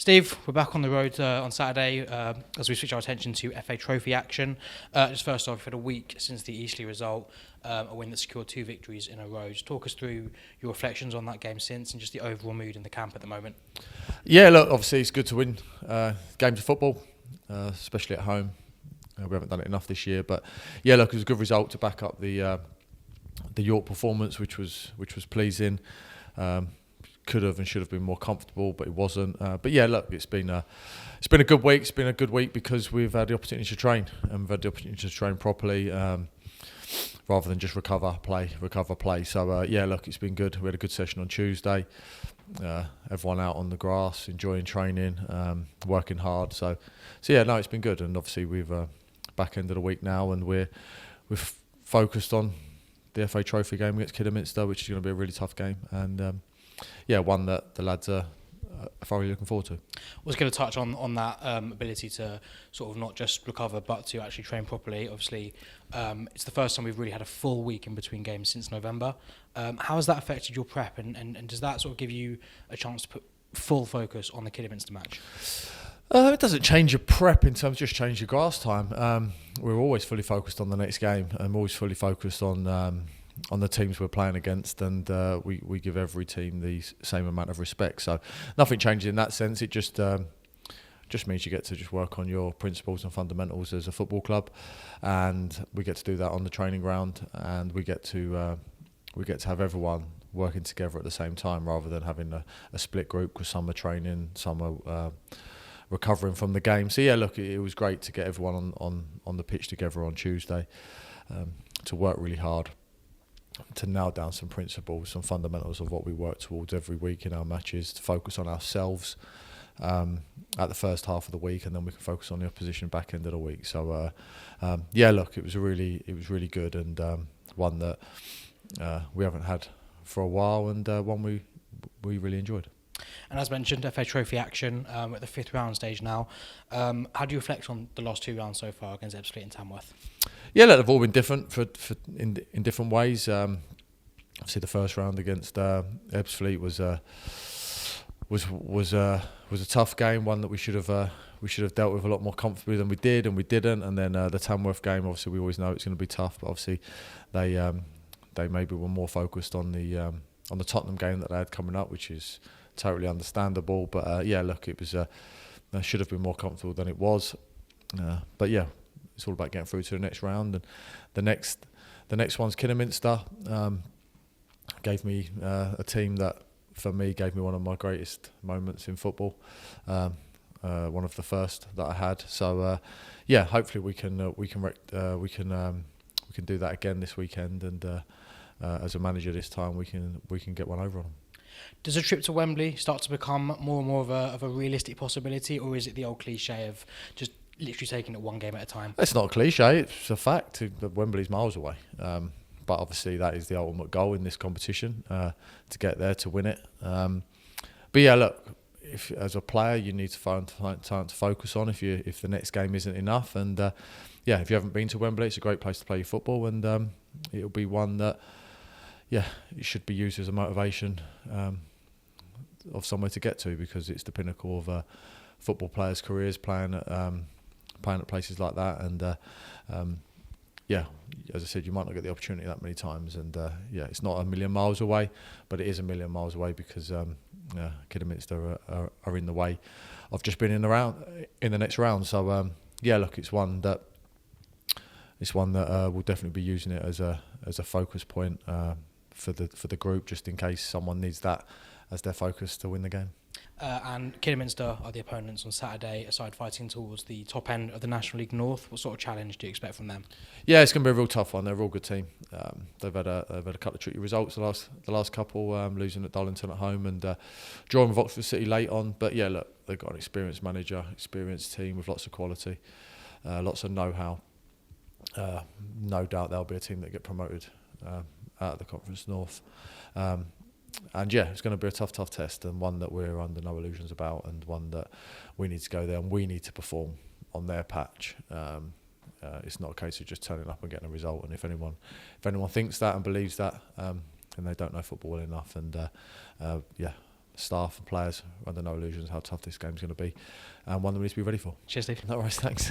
Steve, we're back on the road on Saturday as we switch our attention to FA Trophy action. Just first off, we've had a week since the Eastleigh result, a win that secured 2 victories in a row. Just talk us through your reflections on that game since and just the overall mood in the camp at the moment. Yeah, look, obviously it's good to win games of football, especially at home. We haven't done it enough this year, but yeah, look, it was a good result to back up the York performance, which was pleasing. Could have and should have been more comfortable, but it wasn't. But yeah, look, it's been a good week. It's been a good week because we've had the opportunity to train, and we've had the opportunity to train properly, rather than just recover, play. So yeah, look, it's been good. We had a good session on Tuesday. Everyone out on the grass, enjoying training, working hard. So yeah, no, it's been good. And obviously we've back end of the week now, and we're focused on the FA Trophy game against Kidderminster, which is going to be a really tough game. And yeah, one that the lads are thoroughly looking forward to. I was going to touch on that ability to sort of not just recover but to actually train properly. Obviously, it's the first time we've really had a full week in between games since November. How has that affected your prep, and does that sort of give you a chance to put full focus on the Kidderminster match? It doesn't change your prep in terms of just change your grass time. We're always fully focused on the next game. I'm always fully focused on the teams we're playing against, and we give every team the same amount of respect. So nothing changes in that sense. It just means you get to just work on your principles and fundamentals as a football club, and we get to do that on the training ground, and we get to have everyone working together at the same time rather than having a split group because some are training, some are recovering from the game. So yeah, look, it was great to get everyone on the pitch together on Tuesday, to work really hard, to nail down some principles, some fundamentals of what we work towards every week in our matches, to focus on ourselves at the first half of the week, and then we can focus on the opposition back end of the week. So yeah, look, it was really good, and one that we haven't had for a while, and one we really enjoyed. And as mentioned, FA Trophy action at the 5th round stage now. How do you reflect on the last 2 rounds so far against Ebbsfleet and Tamworth? Yeah, look, they've all been different in different ways. Obviously, the first round against Ebbsfleet was a tough game, one that we should have dealt with a lot more comfortably than we did, and we didn't. And then the Tamworth game, obviously, we always know it's going to be tough, but obviously they maybe were more focused on the Tottenham game that they had coming up, which is totally understandable. But yeah, look, it was should have been more comfortable than it was. But yeah, it's all about getting through to the next round, and the next one's Kidderminster. Gave me a team that, for me, gave me one of my greatest moments in football. One of the first that I had. So yeah, hopefully we can do that again this weekend, and as a manager this time we can get one over on them. Does a trip to Wembley start to become more and more of a realistic possibility, or is it the old cliche of just literally taking it one game at a time? It's not a cliche, it's a fact. Wembley's miles away. But obviously that is the ultimate goal in this competition, to get there, to win it. But yeah, look, if as a player you need to find time to focus on if the next game isn't enough. And yeah, if you haven't been to Wembley, it's a great place to play your football, and it'll be one that, yeah, it should be used as a motivation of somewhere to get to, because it's the pinnacle of football players' careers, playing at places like that. And yeah, as I said, you might not get the opportunity that many times, and yeah, it's not a million miles away, but it is a million miles away because Kidderminster are in the way of just being in the next round. So yeah, look, it's one that we'll definitely be using it as a focus point for the group, just in case someone needs that as their focus to win the game. And Kidderminster are the opponents on Saturday, aside fighting towards the top end of the National League North. What sort of challenge do you expect from them? Yeah, it's going to be a real tough one. They're a real good team. They've had a couple of tricky results the last couple, losing at Darlington at home and drawing with Oxford City late on. But yeah, look, they've got an experienced manager, experienced team with lots of quality, lots of know-how. No doubt they'll be a team that get promoted out of the Conference North. And yeah, it's going to be a tough test, and one that we're under no illusions about, and one that we need to go there and we need to perform on their patch. It's not a case of just turning up and getting a result. And if anyone thinks that and believes that, then they don't know football well enough. And yeah, staff and players are under no illusions how tough this game's going to be, and one that we need to be ready for. Cheers, Steve. No worries, thanks.